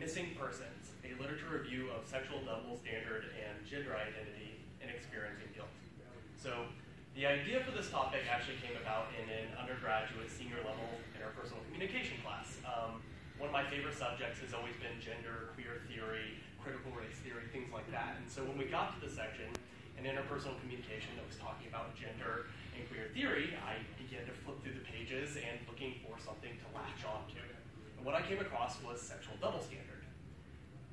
Missing Persons, a literature review of sexual double standard and gender identity in experiencing guilt. So the idea for this topic actually came about in an undergraduate senior level interpersonal communication class. One of my favorite subjects has always been gender, queer theory, critical race theory, things like that. And so when we got to the section in interpersonal communication that was talking about gender and queer theory, I began to flip through the pages and looking for something to latch onto. And what I came across was sexual double standard.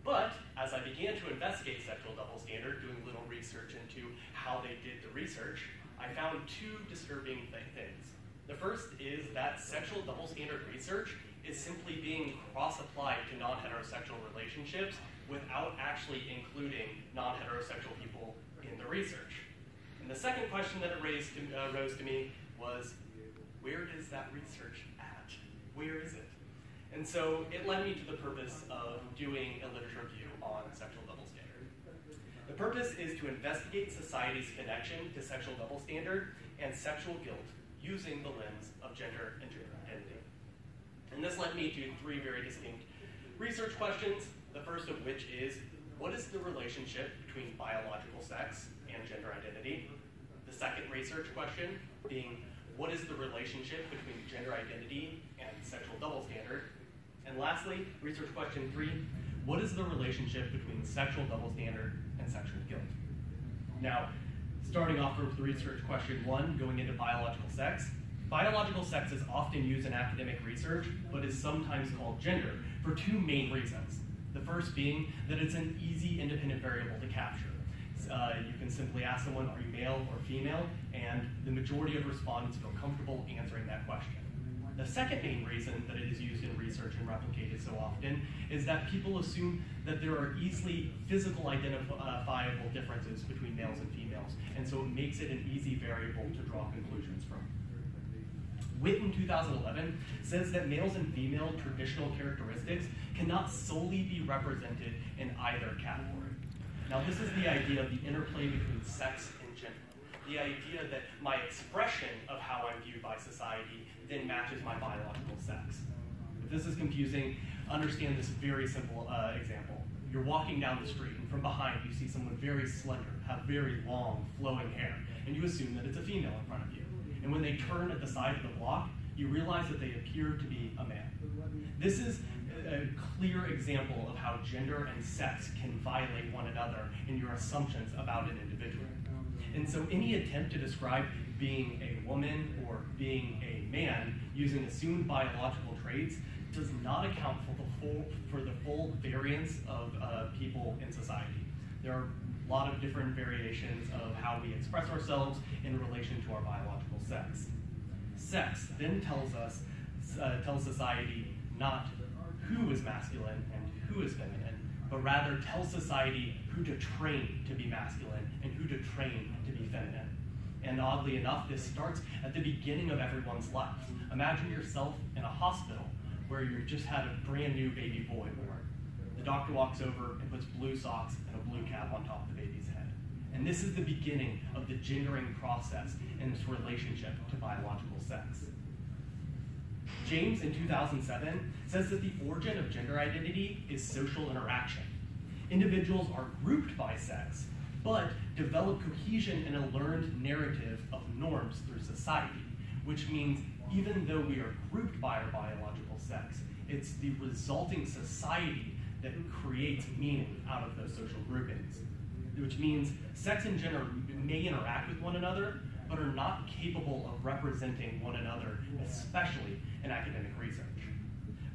But as I began to investigate sexual double standard, doing a little research into how they did the research, I found two disturbing things. The first is that sexual double standard research is simply being cross-applied to non-heterosexual relationships without actually including non-heterosexual people in the research. And the second question that it rose to me was, where is that research at? Where is it? And so it led me to the purpose of doing a literature review on sexual double standard. The purpose is to investigate society's connection to sexual double standard and sexual guilt using the lens of gender and gender identity. And this led me to three very distinct research questions, the first of which is, what is the relationship between biological sex and gender identity? The second research question being, what is the relationship between gender identity and sexual double standard? And lastly, research question 3, what is the relationship between sexual double standard and sexual guilt? Now, starting off with research question 1, going into biological sex. Biological sex is often used in academic research, but is sometimes called gender for two main reasons. The first being that it's an easy independent variable to capture. You can simply ask someone, are you male or female? And the majority of respondents feel comfortable answering that question. The second main reason that it is used in research and replicated so often is that people assume that there are easily physical identifiable differences between males and females, and so it makes it an easy variable to draw conclusions from. Witt in 2011 says that males and female traditional characteristics cannot solely be represented in either category. Now, this is the idea of the interplay between sex and gender. The idea that my expression of how I'm viewed by society then matches my biological sex. If this is confusing, understand this very simple example. You're walking down the street, and from behind you see someone very slender, have very long, flowing hair, and you assume that it's a female in front of you. And when they turn at the side of the block, you realize that they appear to be a man. This is a clear example of how gender and sex can violate one another in your assumptions about an individual. And so any attempt to describe being a woman or being a man using assumed biological traits does not account for the full variance of people in society. There are a lot of different variations of how we express ourselves in relation to our biological sex. Sex then tells society not who is masculine and who is feminine, but rather tells society who to train to be masculine and who to train to be feminine. And oddly enough, this starts at the beginning of everyone's life. Imagine yourself in a hospital where you just had a brand new baby boy born. The doctor walks over and puts blue socks and a blue cap on top of the baby's head. And this is the beginning of the gendering process in its relationship to biological sex. James in 2007 says that the origin of gender identity is social interaction. Individuals are grouped by sex, but develop cohesion in a learned narrative of norms through society, which means even though we are grouped by our biological sex, it's the resulting society that creates meaning out of those social groupings, which means sex and gender may interact with one another, but are not capable of representing one another, especially in academic research.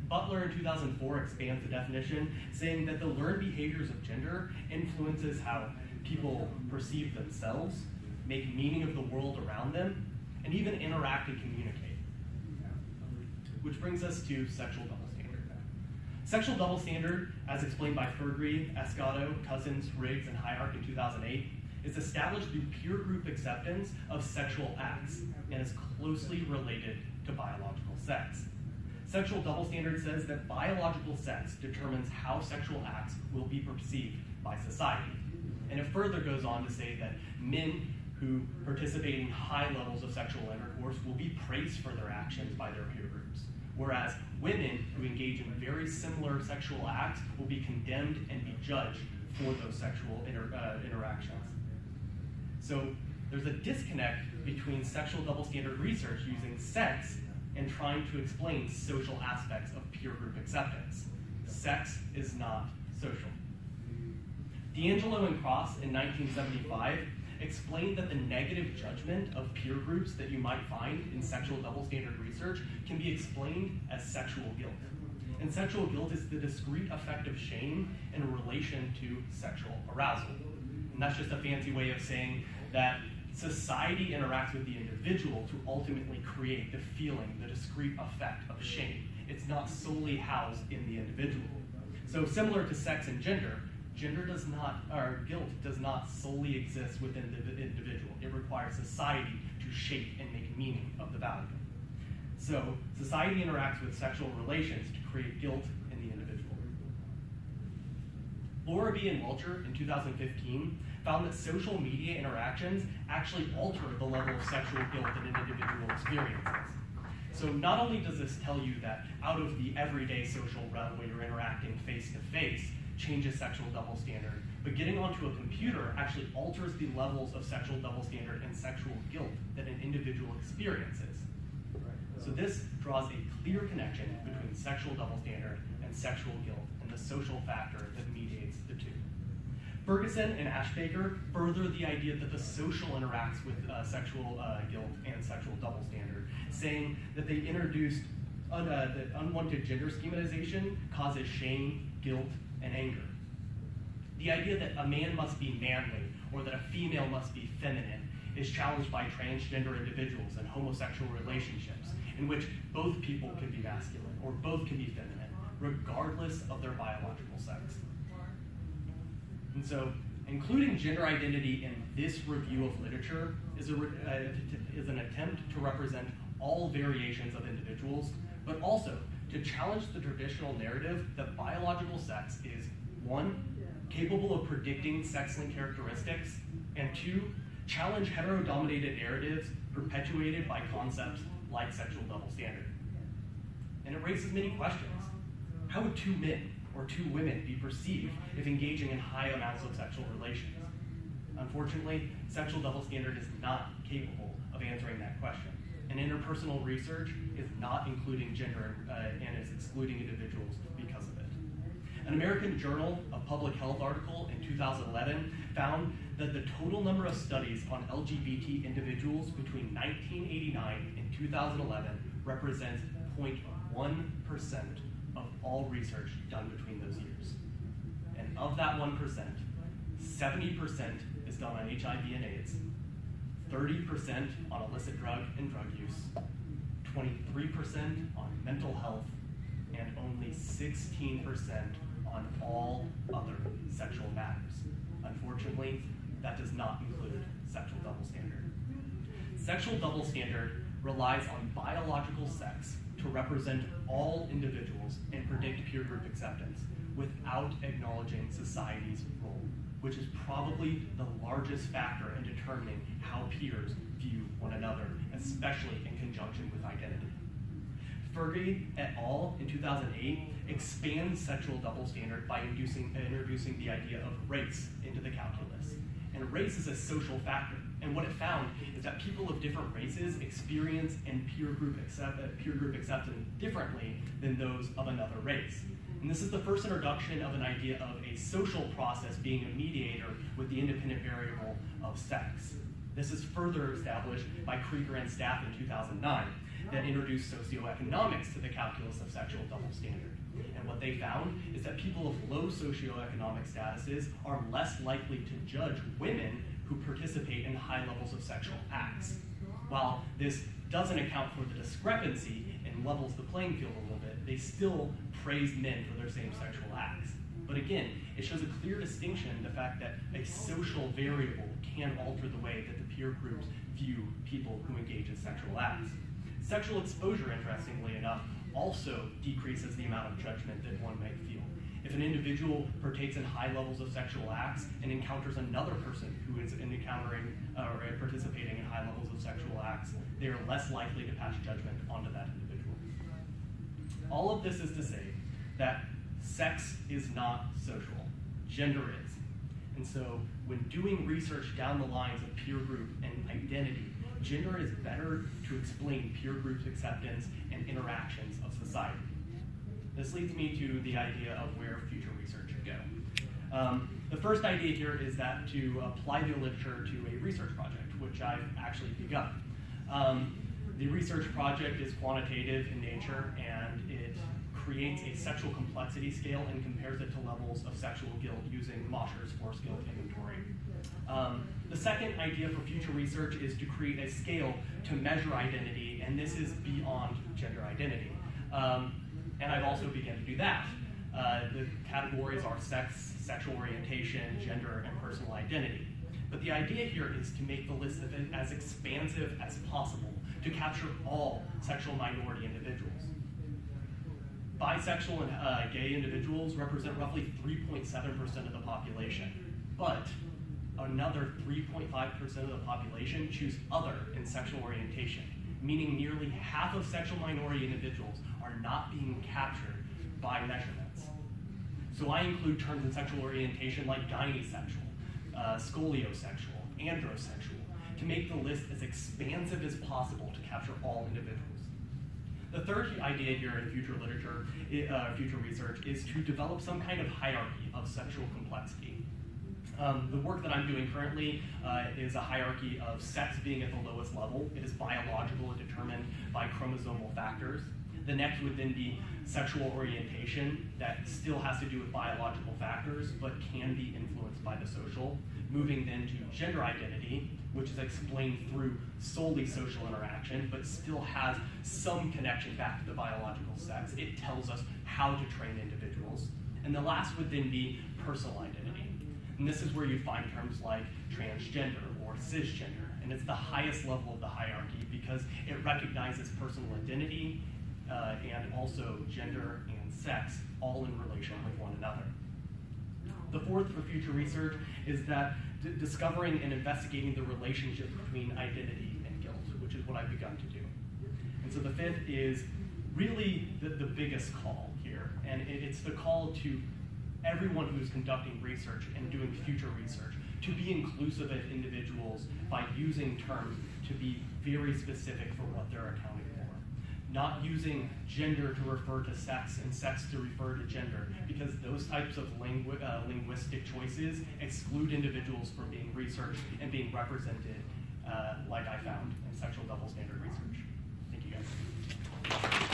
Butler in 2004 expands the definition, saying that the learned behaviors of gender influences how people perceive themselves, make meaning of the world around them, and even interact and communicate. Which brings us to sexual double standard. Sexual double standard, as explained by Fergre, Escato, Cousins, Riggs, and Hierarch in 2008, is established through peer group acceptance of sexual acts and is closely related to biological sex. Sexual double standard says that biological sex determines how sexual acts will be perceived by society. And it further goes on to say that men who participate in high levels of sexual intercourse will be praised for their actions by their peer groups, whereas women who engage in very similar sexual acts will be condemned and be judged for those sexual interactions. So there's a disconnect between sexual double standard research using sex and trying to explain social aspects of peer group acceptance. Sex is not social. D'Angelo and Cross in 1975 explained that the negative judgment of peer groups that you might find in sexual double standard research can be explained as sexual guilt. And sexual guilt is the discrete effect of shame in relation to sexual arousal. And that's just a fancy way of saying that society interacts with the individual to ultimately create the feeling, the discrete effect of shame. It's not solely housed in the individual. So similar to sex and gender, guilt does not solely exist within the individual. It requires society to shape and make meaning of the value. So society interacts with sexual relations to create guilt in the individual. Laura B. and Welcher in 2015 found that social media interactions actually alter the level of sexual guilt that an individual experiences. So not only does this tell you that out of the everyday social realm where you're interacting face-to-face changes sexual double standard, but getting onto a computer actually alters the levels of sexual double standard and sexual guilt that an individual experiences. So this draws a clear connection between sexual double standard and sexual guilt and the social factor that mediates the two. Ferguson and Ashbaker further the idea that the social interacts with sexual guilt and sexual double standard, saying that they introduced that unwanted gender schematization causes shame, guilt, and anger. The idea that a man must be manly or that a female must be feminine is challenged by transgender individuals and homosexual relationships in which both people can be masculine or both can be feminine, regardless of their biological sex. And so, including gender identity in this review of literature is an attempt to represent all variations of individuals, but also to challenge the traditional narrative that biological sex is, 1, capable of predicting sex-linked characteristics, and 2, challenge heterodominated narratives perpetuated by concepts like sexual double standard. And it raises many questions. How would 2 men or 2 women be perceived if engaging in high amounts of sexual relations? Unfortunately, sexual double standard is not capable of answering that question. And interpersonal research is not including gender and is excluding individuals because of it. An American Journal of Public Health article in 2011 found that the total number of studies on LGBT individuals between 1989 and 2011 represents 0.1% of all research done between those years. And of that 1%, 70% is done on HIV and AIDS, 30% on illicit drug and drug use, 23% on mental health, and only 16% on all other sexual matters. Unfortunately, that does not include sexual double standard. Sexual double standard relies on biological sex to represent all individuals and predict peer group acceptance without acknowledging society's role, which is probably the largest factor in determining how peers view one another, especially in conjunction with identity. Fergie et al. In 2008 expands sexual double standard by introducing the idea of race into the calculus. And race is a social factor. And what it found is that people of different races experience and peer group acceptance differently than those of another race. And this is the first introduction of an idea of a social process being a mediator with the independent variable of sex. This is further established by Krieger and staff in 2009 that introduced socioeconomics to the calculus of sexual double standard. And what they found is that people of low socioeconomic statuses are less likely to judge women who participate in high levels of sexual acts. While this doesn't account for the discrepancy and levels the playing field a little bit, they still praise men for their same sexual acts. But again, it shows a clear distinction in the fact that a social variable can alter the way that the peer groups view people who engage in sexual acts. Sexual exposure, interestingly enough, also decreases the amount of judgment that one might feel. If an individual partakes in high levels of sexual acts and encounters another person who is encountering or participating in high levels of sexual acts, they are less likely to pass judgment onto that individual. All of this is to say that sex is not social, gender is. And so when doing research down the lines of peer group and identity, gender is better to explain peer group acceptance and interactions of society. This leads me to the idea of where future research should go. The first idea here is that to apply the literature to a research project, which I've actually begun. The research project is quantitative in nature, and it creates a sexual complexity scale and compares it to levels of sexual guilt using Mosher's force guilt inventory. The second idea for future research is to create a scale to measure identity, and this is beyond gender identity. And I've also begun to do that. The categories are sex, sexual orientation, gender, and personal identity. But the idea here is to make the list of it as expansive as possible to capture all sexual minority individuals. Bisexual and gay individuals represent roughly 3.7% of the population, but another 3.5% of the population choose other in sexual orientation, meaning nearly half of sexual minority individuals are not being captured by measurements. So I include terms in sexual orientation like gynesexual, scoliosexual, androsexual, to make the list as expansive as possible to capture all individuals. The third idea here in future literature, future research, is to develop some kind of hierarchy of sexual complexity. The work that I'm doing currently is a hierarchy of sex being at the lowest level. It is biological and determined by chromosomal factors. The next would then be sexual orientation that still has to do with biological factors, but can be influenced by the social. Moving then to gender identity, which is explained through solely social interaction, but still has some connection back to the biological sex. It tells us how to train individuals. And the last would then be personal identity. And this is where you find terms like transgender or cisgender. And it's the highest level of the hierarchy because it recognizes personal identity and also gender and sex all in relation with one another. The fourth for future research is that discovering and investigating the relationship between identity and guilt, which is what I've begun to do. And so the fifth is really the biggest call here, and it's the call to everyone who's conducting research and doing future research to be inclusive of individuals by using terms to be very specific for what they're accounting for. Not using gender to refer to sex and sex to refer to gender, because those types of linguistic choices exclude individuals from being researched and being represented like I found in sexual double standard research. Thank you guys.